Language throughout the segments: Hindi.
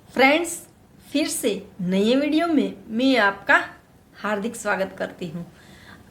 फ्रेंड्स, फिर से नए वीडियो में मैं आपका हार्दिक स्वागत करती हूँ।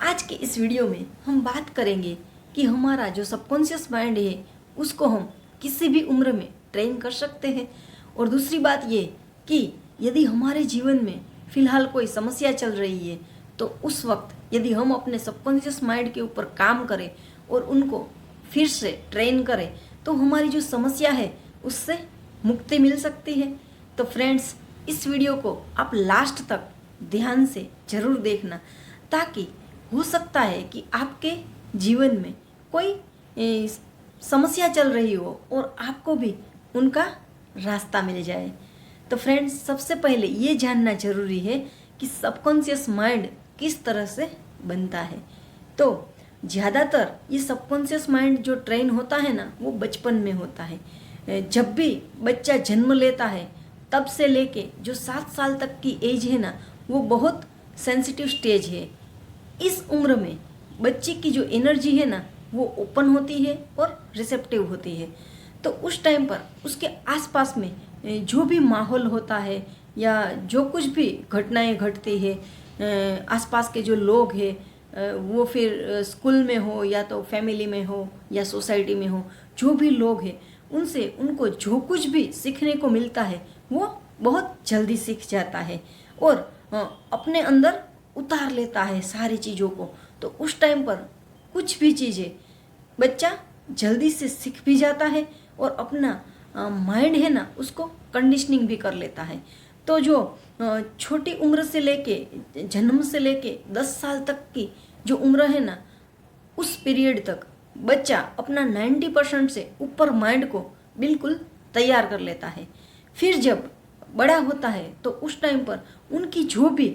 आज के इस वीडियो में हम बात करेंगे कि हमारा जो सबकॉन्शियस माइंड है उसको हम किसी भी उम्र में ट्रेन कर सकते हैं। और दूसरी बात ये कि यदि हमारे जीवन में फ़िलहाल कोई समस्या चल रही है तो उस वक्त यदि हम अपने सबकॉन्शियस माइंड के ऊपर काम करें और उनको फिर से ट्रेन करें तो हमारी जो समस्या है उससे मुक्ति मिल सकती है। तो फ्रेंड्स, इस वीडियो को आप लास्ट तक ध्यान से ज़रूर देखना, ताकि हो सकता है कि आपके जीवन में कोई समस्या चल रही हो और आपको भी उनका रास्ता मिल जाए। तो फ्रेंड्स, सबसे पहले ये जानना ज़रूरी है कि सबकॉन्शियस माइंड किस तरह से बनता है। तो ज़्यादातर ये सबकॉन्शियस माइंड जो ट्रेन होता है ना, वो बचपन में होता है। जब भी बच्चा जन्म लेता है तब से लेके जो 7 साल तक की एज है ना, वो बहुत सेंसिटिव स्टेज है। इस उम्र में बच्चे की जो एनर्जी है ना, वो ओपन होती है और रिसेप्टिव होती है। तो उस टाइम पर उसके आसपास में जो भी माहौल होता है या जो कुछ भी घटनाएं घटती है, आसपास के जो लोग हैं, वो फिर स्कूल में हो या तो फैमिली में हो या सोसाइटी में हो, जो भी लोग हैं उनसे उनको जो कुछ भी सीखने को मिलता है वो बहुत जल्दी सीख जाता है और अपने अंदर उतार लेता है सारी चीज़ों को। तो उस टाइम पर कुछ भी चीज़ें बच्चा जल्दी से सीख भी जाता है और अपना माइंड है ना, उसको कंडीशनिंग भी कर लेता है। तो जो छोटी उम्र से लेके जन्म से लेके 10 साल तक की जो उम्र है ना, उस पीरियड तक बच्चा अपना 90% से ऊपर माइंड को बिल्कुल तैयार कर लेता है। फिर जब बड़ा होता है तो उस टाइम पर उनकी जो भी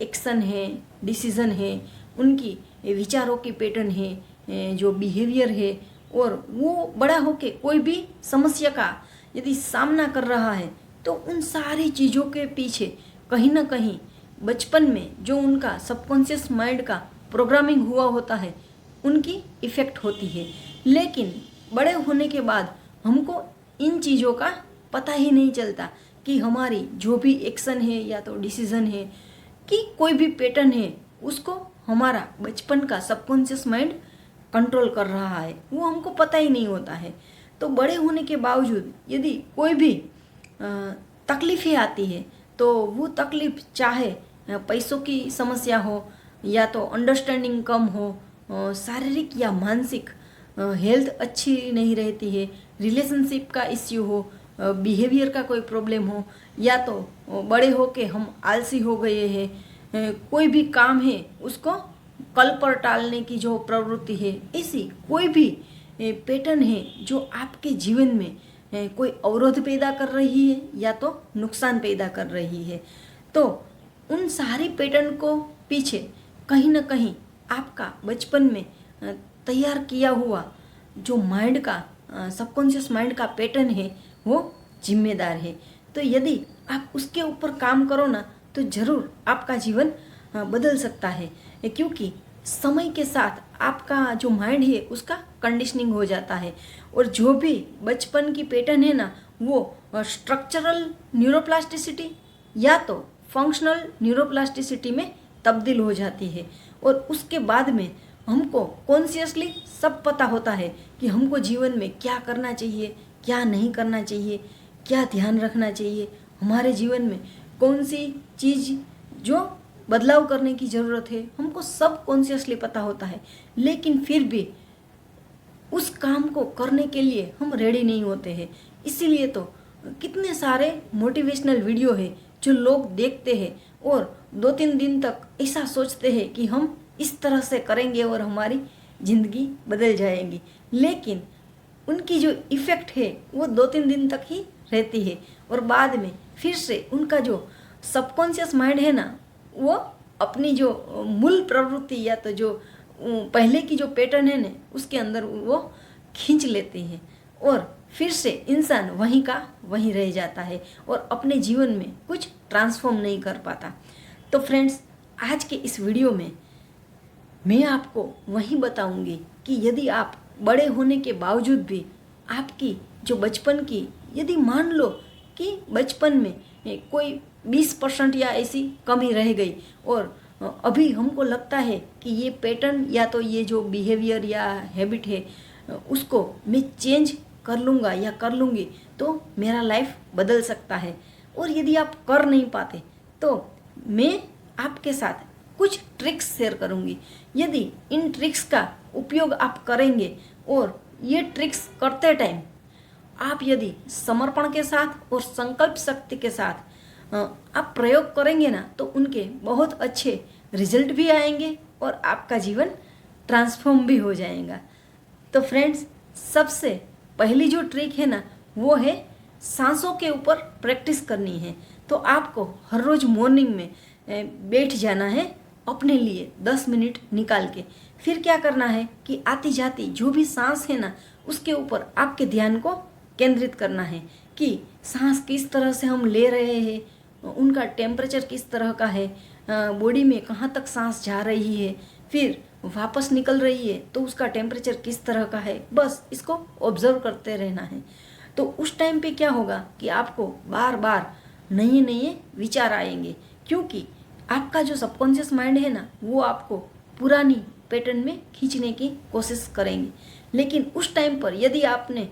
एक्शन है, डिसीज़न है, उनकी विचारों की पैटर्न है, जो बिहेवियर है, और वो बड़ा होके कोई भी समस्या का यदि सामना कर रहा है तो उन सारी चीज़ों के पीछे कहीं ना कहीं बचपन में जो उनका सबकॉन्शियस माइंड का प्रोग्रामिंग हुआ होता है उनकी इफ़ेक्ट होती है। लेकिन बड़े होने के बाद हमको इन चीज़ों का पता ही नहीं चलता कि हमारी जो भी एक्शन है या तो डिसीज़न है कि कोई भी पैटर्न है, उसको हमारा बचपन का सबकॉन्शियस माइंड कंट्रोल कर रहा है, वो हमको पता ही नहीं होता है। तो बड़े होने के बावजूद यदि कोई भी तकलीफ़ें आती है तो वो तकलीफ़ चाहे पैसों की समस्या हो या तो अंडरस्टैंडिंग कम हो, शारीरिक या मानसिक हेल्थ अच्छी नहीं रहती है, रिलेशनशिप का इश्यू हो, बिहेवियर का कोई प्रॉब्लम हो, या तो बड़े हो के हम आलसी हो गए हैं, कोई भी काम है उसको कल पर टालने की जो प्रवृत्ति है, ऐसी कोई भी पैटर्न है जो आपके जीवन में कोई अवरोध पैदा कर रही है या तो नुकसान पैदा कर रही है, तो उन सारी पैटर्न को पीछे कहीं ना कहीं आपका बचपन में तैयार किया हुआ जो माइंड का सबकॉन्शियस माइंड का पैटर्न है वो जिम्मेदार है। तो यदि आप उसके ऊपर काम करो ना तो ज़रूर आपका जीवन बदल सकता है, क्योंकि समय के साथ आपका जो माइंड है उसका कंडीशनिंग हो जाता है और जो भी बचपन की पैटर्न है ना, वो स्ट्रक्चरल न्यूरोप्लास्टिसिटी या तो फंक्शनल न्यूरोप्लास्टिसिटी में तब्दील हो जाती है। और उसके बाद में हमको कॉन्शियसली सब पता होता है कि हमको जीवन में क्या करना चाहिए, क्या नहीं करना चाहिए, क्या ध्यान रखना चाहिए, हमारे जीवन में कौन सी चीज़ जो बदलाव करने की ज़रूरत है, हमको सब कॉन्शियसली पता होता है। लेकिन फिर भी उस काम को करने के लिए हम रेडी नहीं होते हैं। इसीलिए तो कितने सारे मोटिवेशनल वीडियो है जो लोग देखते हैं और 2-3 दिन तक ऐसा सोचते हैं कि हम इस तरह से करेंगे और हमारी ज़िंदगी बदल जाएगी, लेकिन उनकी जो इफ़ेक्ट है वो 2-3 दिन तक ही रहती है और बाद में फिर से उनका जो सबकॉन्शियस माइंड है ना, वो अपनी जो मूल प्रवृत्ति या तो जो पहले की जो पैटर्न है ना, उसके अंदर वो खींच लेती है और फिर से इंसान वहीं का वहीं रह जाता है और अपने जीवन में कुछ ट्रांसफॉर्म नहीं कर पाता। तो फ्रेंड्स, आज के इस वीडियो में मैं आपको वही बताऊंगी कि यदि आप बड़े होने के बावजूद भी आपकी जो बचपन की यदि मान लो कि बचपन में कोई 20% या ऐसी कमी रह गई और अभी हमको लगता है कि ये पैटर्न या तो ये जो बिहेवियर या हैबिट है उसको मैं चेंज कर लूँगा या कर लूँगी तो मेरा लाइफ बदल सकता है। और यदि आप कर नहीं पाते तो मैं आपके साथ कुछ ट्रिक्स शेयर करूँगी। यदि इन ट्रिक्स का उपयोग आप करेंगे और ये ट्रिक्स करते टाइम आप यदि समर्पण के साथ और संकल्प शक्ति के साथ आप प्रयोग करेंगे ना तो उनके बहुत अच्छे रिजल्ट भी आएंगे और आपका जीवन ट्रांसफॉर्म भी हो जाएगा। तो फ्रेंड्स, सबसे पहली जो ट्रिक है ना वो है सांसों के ऊपर प्रैक्टिस करनी है। तो आपको हर रोज़ मॉर्निंग में बैठ जाना है अपने लिए 10 मिनट निकाल के। फिर क्या करना है कि आती जाती जो भी सांस है ना उसके ऊपर आपके ध्यान को केंद्रित करना है कि सांस किस तरह से हम ले रहे हैं, उनका टेम्परेचर किस तरह का है, बॉडी में कहाँ तक सांस जा रही है, फिर वापस निकल रही है तो उसका टेम्परेचर किस तरह का है। बस इसको ऑब्जर्व करते रहना है। तो उस टाइम पे क्या होगा कि आपको बार बार नए नए विचार आएंगे, क्योंकि आपका जो सबकॉन्शियस माइंड है ना वो आपको पुरानी पैटर्न में खींचने की कोशिश करेंगे। लेकिन उस टाइम पर यदि आपने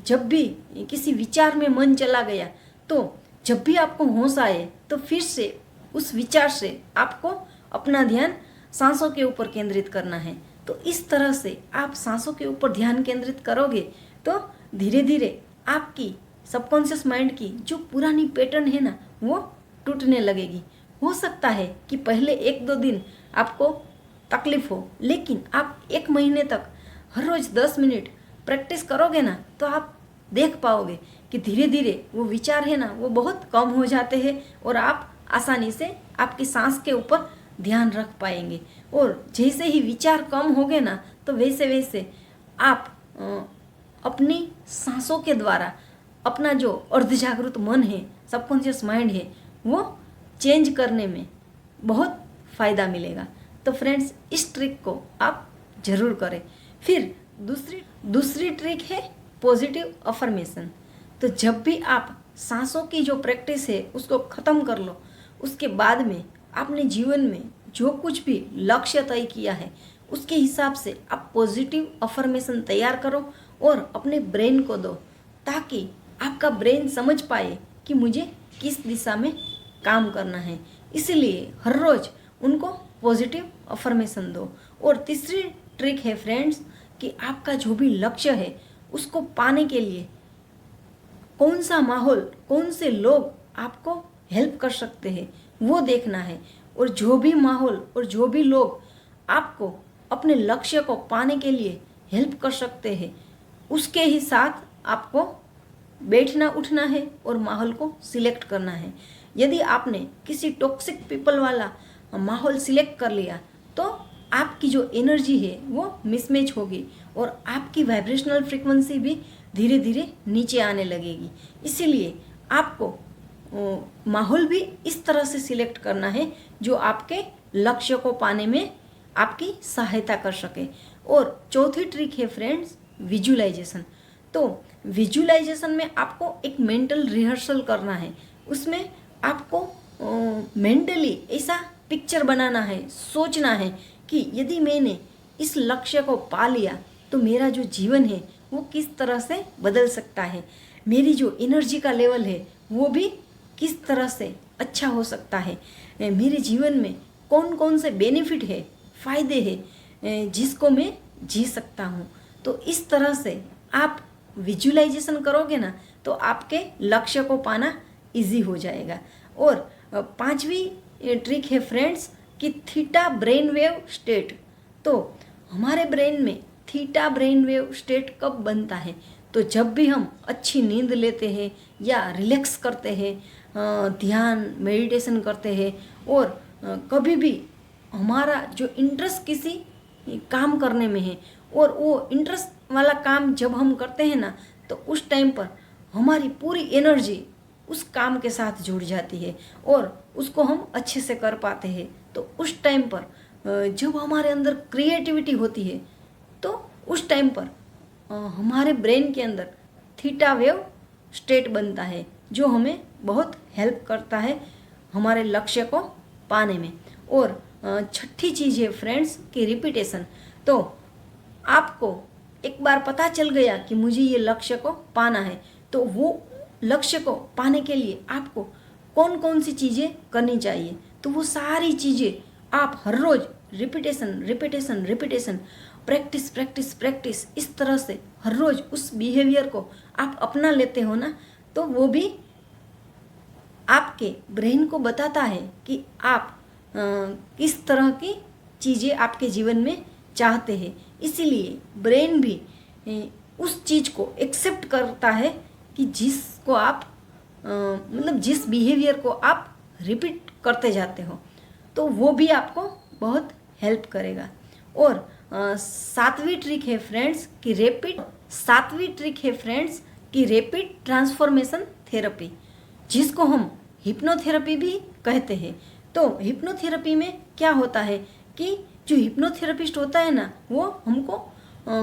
जब भी किसी विचार में मन चला गया तो जब भी आपको होश आए तो फिर से उस विचार से आपको अपना ध्यान सांसों के ऊपर केंद्रित करना है। तो इस तरह से आप सांसों के ऊपर ध्यान केंद्रित करोगे तो धीरे धीरे आपकी सबकॉन्शियस माइंड की जो पुरानी पैटर्न है ना वो टूटने लगेगी। हो सकता है कि पहले 1-2 दिन आपको तकलीफ हो, लेकिन आप 1 महीने तक हर रोज़ 10 मिनट प्रैक्टिस करोगे ना तो आप देख पाओगे कि धीरे धीरे वो विचार है ना वो बहुत कम हो जाते हैं और आप आसानी से आपकी सांस के ऊपर ध्यान रख पाएंगे। और जैसे ही विचार कम हो गए ना तो वैसे वैसे आप अपनी सांसों के द्वारा अपना जो अर्धजागृत मन है, सबकॉन्शियस माइंड है, वो चेंज करने में बहुत फ़ायदा मिलेगा। तो फ्रेंड्स, इस ट्रिक को आप ज़रूर करें। फिर दूसरी ट्रिक है पॉजिटिव अफर्मेशन। तो जब भी आप सांसों की जो प्रैक्टिस है उसको ख़त्म कर लो, उसके बाद में आपने जीवन में जो कुछ भी लक्ष्य तय किया है उसके हिसाब से आप पॉजिटिव अफर्मेशन तैयार करो और अपने ब्रेन को दो, ताकि आपका ब्रेन समझ पाए कि मुझे किस दिशा में काम करना है। इसलिए हर रोज़ उनको पॉजिटिव अफर्मेशन दो। और तीसरी ट्रिक है फ्रेंड्स कि आपका जो भी लक्ष्य है उसको पाने के लिए कौन सा माहौल, कौन से लोग आपको हेल्प कर सकते हैं वो देखना है। और जो भी माहौल और जो भी लोग आपको अपने लक्ष्य को पाने के लिए हेल्प कर सकते हैं उसके ही साथ आपको बैठना उठना है और माहौल को सिलेक्ट करना है। यदि आपने किसी टॉक्सिक पीपल वाला माहौल सिलेक्ट कर लिया तो आपकी जो एनर्जी है वो मिसमैच होगी और आपकी वाइब्रेशनल फ्रीक्वेंसी भी धीरे धीरे नीचे आने लगेगी। इसीलिए आपको माहौल भी इस तरह से सिलेक्ट करना है जो आपके लक्ष्य को पाने में आपकी सहायता कर सके। और चौथी ट्रिक है फ्रेंड्स विजुअलाइजेशन। तो विजुअलाइजेशन में आपको एक मेंटल रिहर्सल करना है। उसमें आपको मेंटली ऐसा पिक्चर बनाना है, सोचना है कि यदि मैंने इस लक्ष्य को पा लिया तो मेरा जो जीवन है वो किस तरह से बदल सकता है, मेरी जो एनर्जी का लेवल है वो भी किस तरह से अच्छा हो सकता है, मेरे जीवन में कौन कौन से बेनिफिट है, फ़ायदे हैं जिसको मैं जी सकता हूँ। तो इस तरह से आप विजुअलाइजेशन करोगे ना तो आपके लक्ष्य को पाना इजी हो जाएगा। और पांचवी ट्रिक है फ्रेंड्स कि थीटा ब्रेन वेव स्टेट। तो हमारे ब्रेन में थीटा ब्रेन वेव स्टेट कब बनता है? तो जब भी हम अच्छी नींद लेते हैं या रिलैक्स करते हैं, ध्यान मेडिटेशन करते हैं, और कभी भी हमारा जो इंटरेस्ट किसी काम करने में है और वो इंटरेस्ट वाला काम जब हम करते हैं ना तो उस टाइम पर हमारी पूरी एनर्जी उस काम के साथ जुड़ जाती है और उसको हम अच्छे से कर पाते हैं। तो उस टाइम पर जब हमारे अंदर क्रिएटिविटी होती है तो उस टाइम पर हमारे ब्रेन के अंदर थीटा वेव स्टेट बनता है, जो हमें बहुत हेल्प करता है हमारे लक्ष्य को पाने में। और छठी चीज़ है फ्रेंड्स कि रिपीटेशन। तो आपको एक बार पता चल गया कि मुझे ये लक्ष्य को पाना है, तो वो लक्ष्य को पाने के लिए आपको कौन कौन सी चीज़ें करनी चाहिए, तो वो सारी चीज़ें आप हर रोज़ repetition repetition repetition, practice practice practice, इस तरह से हर रोज़ उस बिहेवियर को आप अपना लेते हो ना, तो वो भी आपके ब्रेन को बताता है कि आप किस तरह की चीज़ें आपके जीवन में चाहते हैं। इसीलिए ब्रेन भी उस चीज़ को एक्सेप्ट करता है कि जिसको आप मतलब जिस बिहेवियर को आप रिपीट करते जाते हो, तो वो भी आपको बहुत हेल्प करेगा। और सातवीं ट्रिक है फ्रेंड्स कि रैपिड ट्रांसफॉर्मेशन थेरेपी, जिसको हम हिप्नोथेरेपी भी कहते हैं। तो हिप्नोथेरेपी में क्या होता है कि जो हिप्नोथेरेपिस्ट होता है ना, वो हमको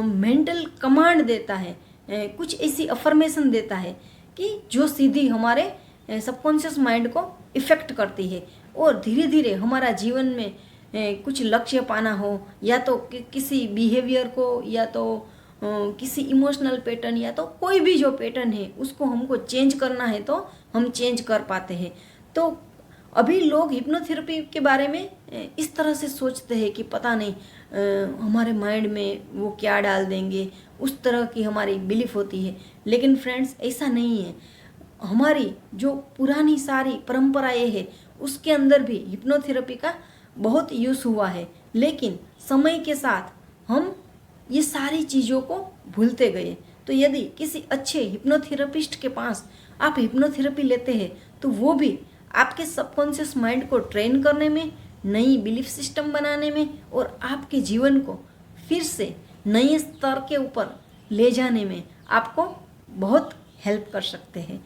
मेंटल कमांड देता है, कुछ ऐसी अफर्मेशन देता है कि जो सीधी हमारे सबकॉन्शियस माइंड को इफ़ेक्ट करती है, और धीरे धीरे हमारा जीवन में कुछ लक्ष्य पाना हो, या तो किसी बिहेवियर को, या तो किसी इमोशनल पैटर्न, या तो कोई भी जो पैटर्न है उसको हमको चेंज करना है, तो हम चेंज कर पाते हैं। तो अभी लोग हिप्नोथेरेपी के बारे में इस तरह से सोचते हैं कि पता नहीं हमारे माइंड में वो क्या डाल देंगे, उस तरह की हमारी बिलीफ होती है। लेकिन फ्रेंड्स, ऐसा नहीं है। हमारी जो पुरानी सारी परंपराएं हैं उसके अंदर भी हिप्नोथेरेपी का बहुत यूज़ हुआ है, लेकिन समय के साथ हम ये सारी चीज़ों को भूलते गए। तो यदि किसी अच्छे हिप्नोथेरेपिस्ट के पास आप हिप्नोथेरेपी लेते हैं, तो वो भी आपके सबकॉन्शियस माइंड को ट्रेन करने में, नई बिलीफ सिस्टम बनाने में, और आपके जीवन को फिर से नए स्तर के ऊपर ले जाने में आपको बहुत हेल्प कर सकते हैं।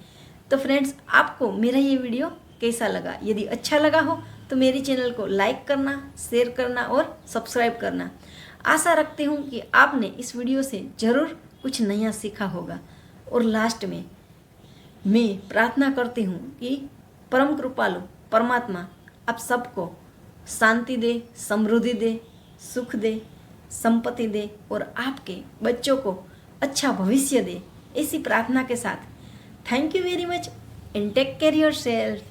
तो फ्रेंड्स, आपको मेरा ये वीडियो कैसा लगा? यदि अच्छा लगा हो तो मेरी चैनल को लाइक करना, शेयर करना और सब्सक्राइब करना। आशा रखती हूँ कि आपने इस वीडियो से ज़रूर कुछ नया सीखा होगा। और लास्ट में मैं प्रार्थना करती हूँ कि परम कृपालु परमात्मा आप सबको शांति दे, समृद्धि दे, सुख दे, संपत्ति दे, और आपके बच्चों को अच्छा भविष्य दे। ऐसी प्रार्थना के साथ thank you very much and take care yourself.